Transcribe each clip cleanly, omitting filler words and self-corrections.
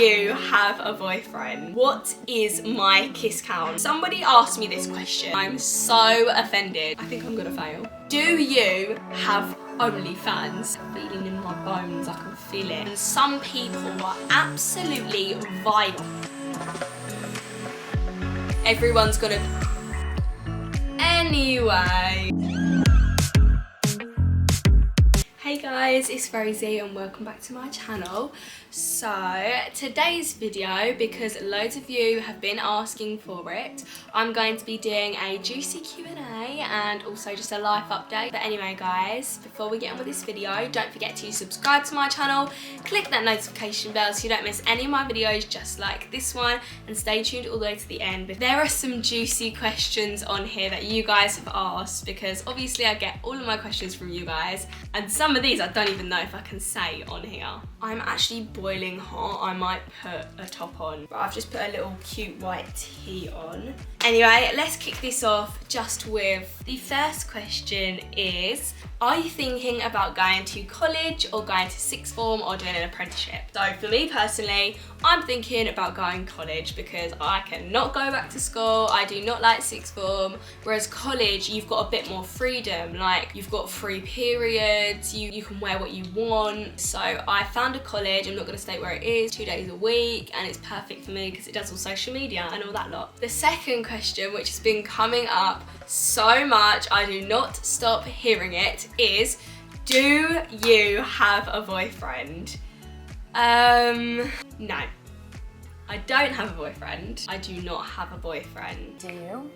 you have a boyfriend? What is my kiss count? Somebody asked me this question. I'm so offended. I think I'm gonna fail. Do you have OnlyFans? Feeling in my bones, I can feel it. And some people are absolutely vile. Everyone's gonna... Anyway. Hey guys, it's Rosie and welcome back to my channel. So today's video, because loads of you have been asking for it, I'm going to be doing a juicy Q&A and also just a life update. But anyway guys, before we get on with this video, don't forget to subscribe to my channel, click that notification bell so you don't miss any of my videos just like this one, and stay tuned all the way to the end. But there are some juicy questions on here that you guys have asked, because obviously I get all of my questions from you guys, and some of these I don't even know if I can say on here. I'm actually boiling hot. I might put a top on, but I've just put a little cute white tee on. Anyway, let's kick this off just with the first question is, are you thinking about going to college or going to sixth form or doing an apprenticeship? So for me personally, I'm thinking about going college because I cannot go back to school. I do not like sixth form, whereas college, you've got a bit more freedom. Like, you've got free periods, you can wear what you want. So I found a college, I'm not gonna state where it is, 2 days a week, and it's perfect for me because it does all social media and all that lot. The second question, which has been coming up so much, I do not stop hearing it, is, do you have a boyfriend? No. I don't have a boyfriend. I do not have a boyfriend. Do you?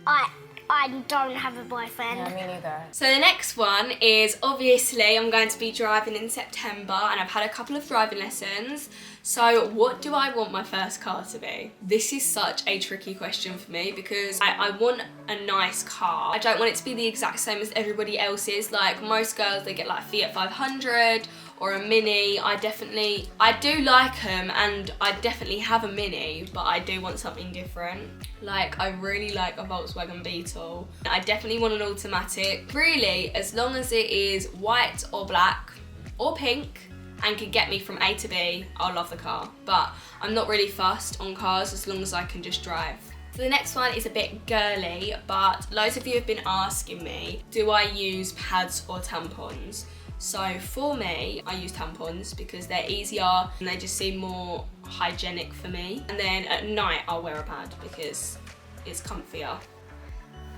I don't have a boyfriend. No, me neither. So the next one is, obviously I'm going to be driving in September and I've had a couple of driving lessons. So what do I want my first car to be? This is such a tricky question for me because I want a nice car. I don't want it to be the exact same as everybody else's. Like most girls, they get like Fiat 500 or a Mini. I do like them, and I definitely have a Mini, but I do want something different. Like, I really like a Volkswagen Beetle. I definitely want an automatic. Really, as long as it is white or black or pink and can get me from A to B, I'll love the car. But I'm not really fussed on cars as long as I can just drive. So the next one is a bit girly, but loads of you have been asking me, do I use pads or tampons? So for me, I use tampons because they're easier and they just seem more hygienic for me. And then at night, I'll wear a pad because it's comfier.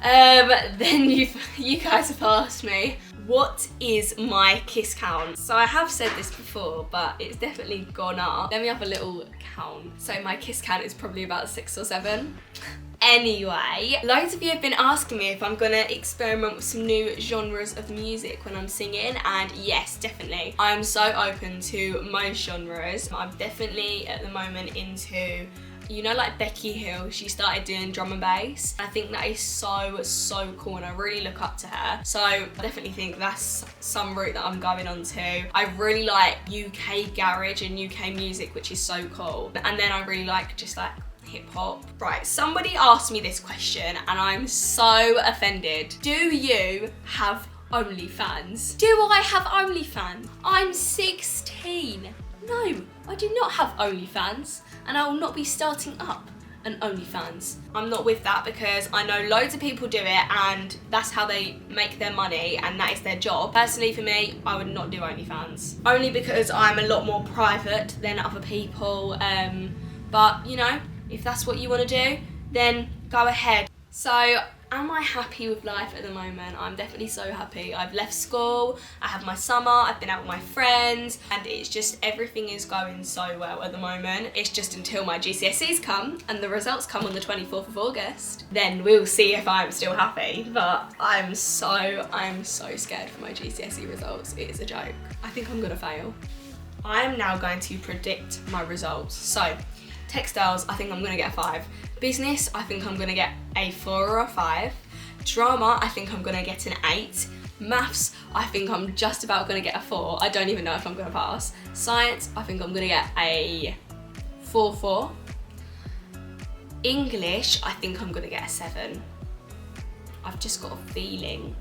Then you guys have asked me, what is my kiss count? So I have said this before, but it's definitely gone up. Let me have a little count. So my kiss count is probably about 6 or 7. Anyway, loads of you have been asking me if I'm gonna experiment with some new genres of music when I'm singing, and yes, definitely. I'm so open to most genres. I'm definitely at the moment into, you know, like Becky Hill, she started doing drum and bass. I think that is so cool and I really look up to her. So I definitely think that's some route that I'm going on to. I really like UK garage and UK music, which is so cool. And then I really like just like hip hop. Right, somebody asked me this question and I'm so offended. Do you have OnlyFans? Do I have OnlyFans? I'm 16. No, I do not have OnlyFans, and I will not be starting up an OnlyFans. I'm not with that because I know loads of people do it and that's how they make their money and that is their job. Personally for me, I would not do OnlyFans. Only because I'm a lot more private than other people, but you know, if that's what you want to do, then go ahead. So, am I happy with life at the moment? I'm definitely so happy. I've left school, I have my summer, I've been out with my friends, and it's just, everything is going so well at the moment. It's just until my GCSEs come, and the results come on the 24th of August. Then we'll see if I'm still happy, but I'm so scared for my GCSE results. It is a joke. I think I'm gonna fail. I am now going to predict my results. So, textiles, I think I'm gonna get a 5. Business, I think I'm gonna get a 4 or a 5. Drama, I think I'm gonna get an 8. Maths, I think I'm just about gonna get a 4. I don't even know if I'm gonna pass. Science, I think I'm gonna get a 4. English, I think I'm gonna get a 7. I've just got a feeling.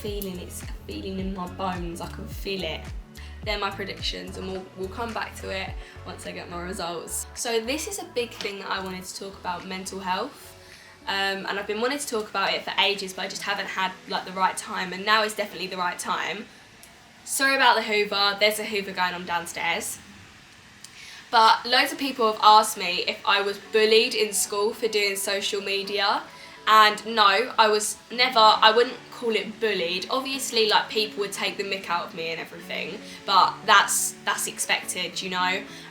It's a feeling in my bones, I can feel it. they're my predictions, and we'll come back to it once I get my results. So this is a big thing that I wanted to talk about, mental health. And I've been wanting to talk about it for ages, but I just haven't had like the right time, and now is definitely the right time. Sorry about the Hoover, there's a Hoover going on downstairs. But loads of people have asked me if I was bullied in school for doing social media. And no, I wouldn't call it bullied. Obviously, like, people would take the mick out of me and everything, but that's expected, you know.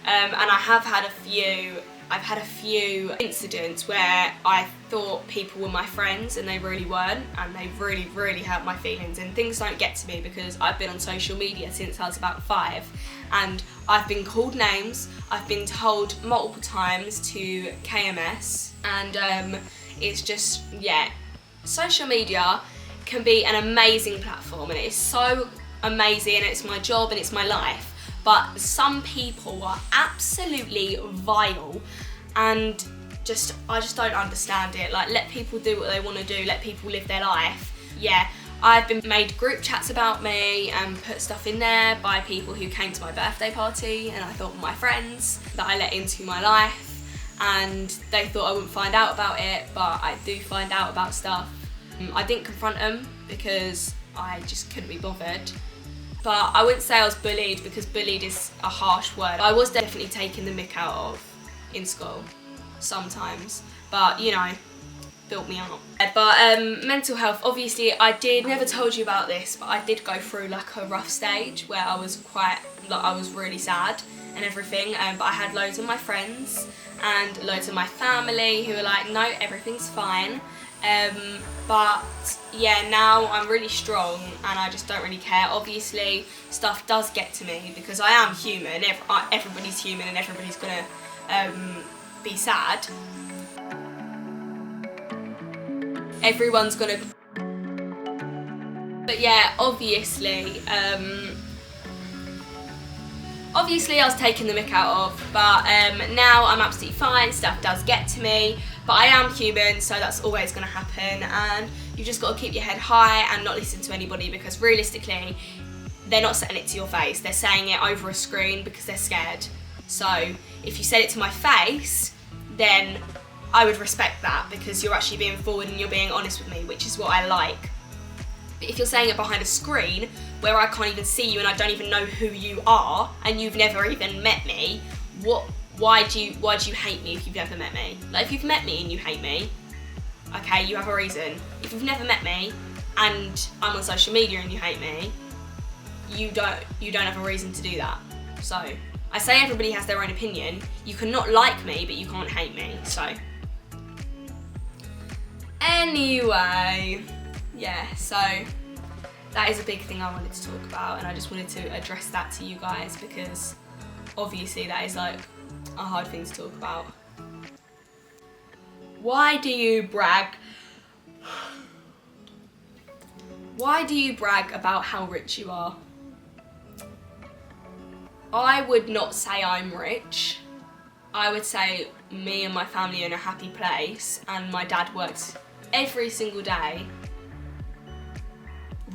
And I've had a few incidents where I thought people were my friends and they really weren't, and they really, really hurt my feelings. And things don't get to me because I've been on social media since I was about 5, and I've been called names, I've been told multiple times to KMS, and it's just, yeah, social media can be an amazing platform, and it is so amazing, and it's my job and it's my life, but some people are absolutely vile, and I just don't understand it. Like, let people do what they want to do, let people live their life. Yeah, I've been made group chats about me and put stuff in there by people who came to my birthday party and I thought were my friends that I let into my life. And they thought I wouldn't find out about it, but I do find out about stuff. I didn't confront them because I just couldn't be bothered. But I wouldn't say I was bullied, because bullied is a harsh word. I was definitely taking the mick out of in school, sometimes. But, you know, built me up. But mental health, obviously never told you about this, but I did go through like a rough stage where I was I was really sad and everything, but I had loads of my friends and loads of my family who were like, no, everything's fine. But yeah, now I'm really strong and I just don't really care. Obviously, stuff does get to me because I am human. Everybody's human and everybody's gonna be sad. Everyone's gonna. But yeah, obviously I was taking the mick out of, but now I'm absolutely fine. Stuff does get to me, but I am human, so that's always going to happen, and you just got to keep your head high and not listen to anybody, because realistically, they're not saying it to your face. They're saying it over a screen because they're scared. So if you said it to my face, then I would respect that, because you're actually being forward and you're being honest with me, which is what I like. But if you're saying it behind a screen where I can't even see you and I don't even know who you are and you've never even met me, why do you hate me if you've never met me? Like, if you've met me and you hate me, okay, you have a reason. If you've never met me and I'm on social media and you hate me, you don't have a reason to do that. So I say everybody has their own opinion. You can not like me, but you can't hate me. So anyway, yeah, so that is a big thing I wanted to talk about, and I just wanted to address that to you guys, because obviously that is like a hard thing to talk about. Why do you brag? Why do you brag about how rich you are? I would not say I'm rich. I would say me and my family are in a happy place, and my dad works every single day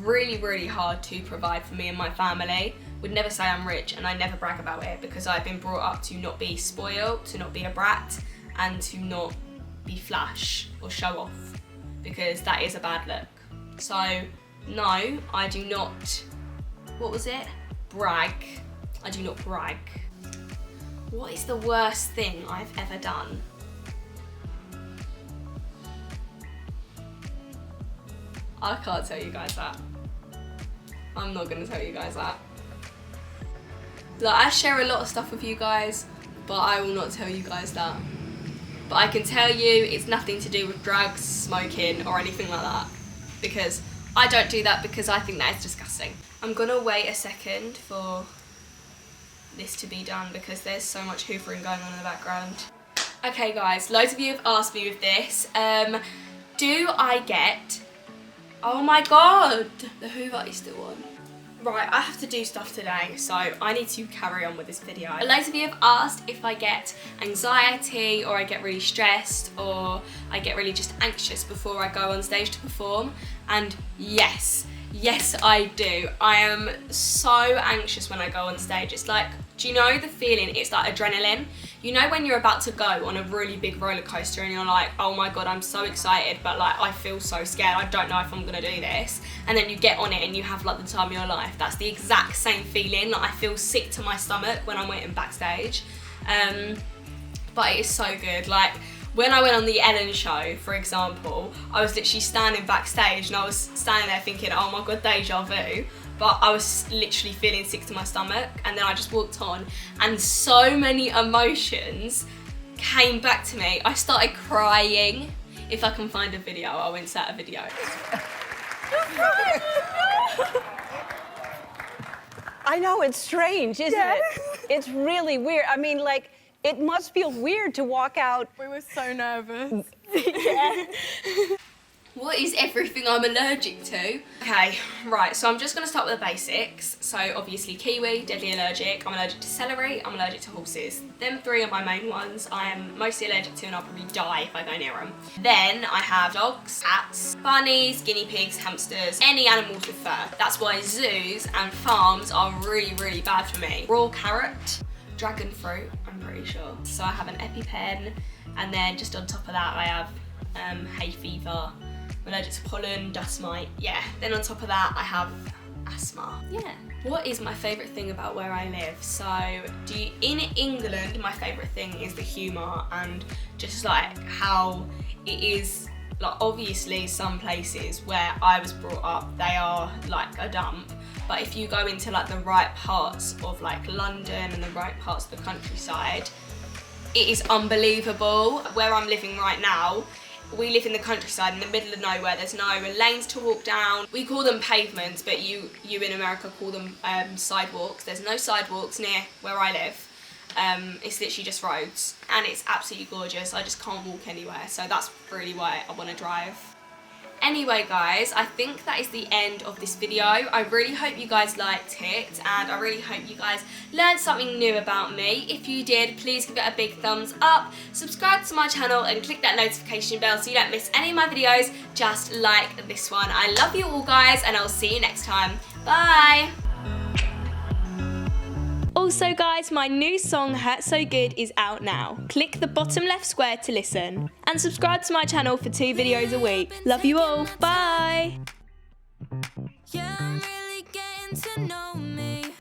really, really hard to provide for me and my family. Would never say I'm rich, and I never brag about it, because I've been brought up to not be spoiled, to not be a brat, and to not be flash or show off, because that is a bad look. So no, I do not, brag. I do not brag. What is the worst thing I've ever done? I can't tell you guys that. I'm not gonna tell you guys that. Like, I share a lot of stuff with you guys, but I will not tell you guys that. But I can tell you it's nothing to do with drugs, smoking, or anything like that, because I don't do that, because I think that is disgusting. I'm gonna wait a second for this to be done, because there's so much hoovering going on in the background. Okay guys, loads of you have asked me with this, do I get, oh my god, the Hoover is still on. Right, I have to do stuff today, so I need to carry on with this video. Loads of you have asked if I get anxiety, or I get really stressed, or I get really just anxious before I go on stage to perform, and yes, Yes, I do. I am so anxious when I go on stage. It's like, do you know the feeling? It's like adrenaline. You know when you're about to go on a really big roller coaster and you're like, oh my God, I'm so excited, but like I feel so scared. I don't know if I'm gonna do this. And then you get on it and you have like the time of your life. That's the exact same feeling. Like I feel sick to my stomach when I'm waiting backstage. But it is so good. Like, when I went on the Ellen show, for example, I was literally standing backstage and I was standing there thinking, oh my God, deja vu. But I was literally feeling sick to my stomach, and then I just walked on and so many emotions came back to me. I started crying. If I can find a video, I'll insert a video. I know, it's strange, isn't it? It's really weird. I mean, like, it must feel weird to walk out. We were so nervous. What is everything I'm allergic to? Okay, right, so I'm just gonna start with the basics. So obviously kiwi, deadly allergic. I'm allergic to celery, I'm allergic to horses. Them three are my main ones. I am mostly allergic to, and I'll probably die if I go near them. Then I have dogs, cats, bunnies, guinea pigs, hamsters, any animals with fur. That's why zoos and farms are really, really bad for me. Raw carrot, dragon fruit, I'm pretty sure. So I have an EpiPen, and then just on top of that I have hay fever. I'm allergic to pollen, dust mite, yeah. Then on top of that, I have asthma. Yeah. What is my favourite thing about where I live? So, in England, my favourite thing is the humour and just like how it is, like obviously some places where I was brought up, they are like a dump. But if you go into like the right parts of like London and the right parts of the countryside, it is unbelievable. Where I'm living right now, we live in the countryside in the middle of nowhere. There's no lanes to walk down. We call them pavements, but you in America call them sidewalks. There's no sidewalks near where I live. It's literally just roads, and it's absolutely gorgeous. I just can't walk anywhere, so that's really why I want to drive. Anyway guys, I think that is the end of this video. I really hope you guys liked it, and I really hope you guys learned something new about me. If you did, please give it a big thumbs up, subscribe to my channel and click that notification bell so you don't miss any of my videos just like this one. I love you all guys, and I'll see you next time. Bye! Also guys, my new song Hurt So Good is out now. Click the bottom left square to listen. And subscribe to my channel for 2 videos a week. Love you all, bye! Yeah, I'm really getting to know me.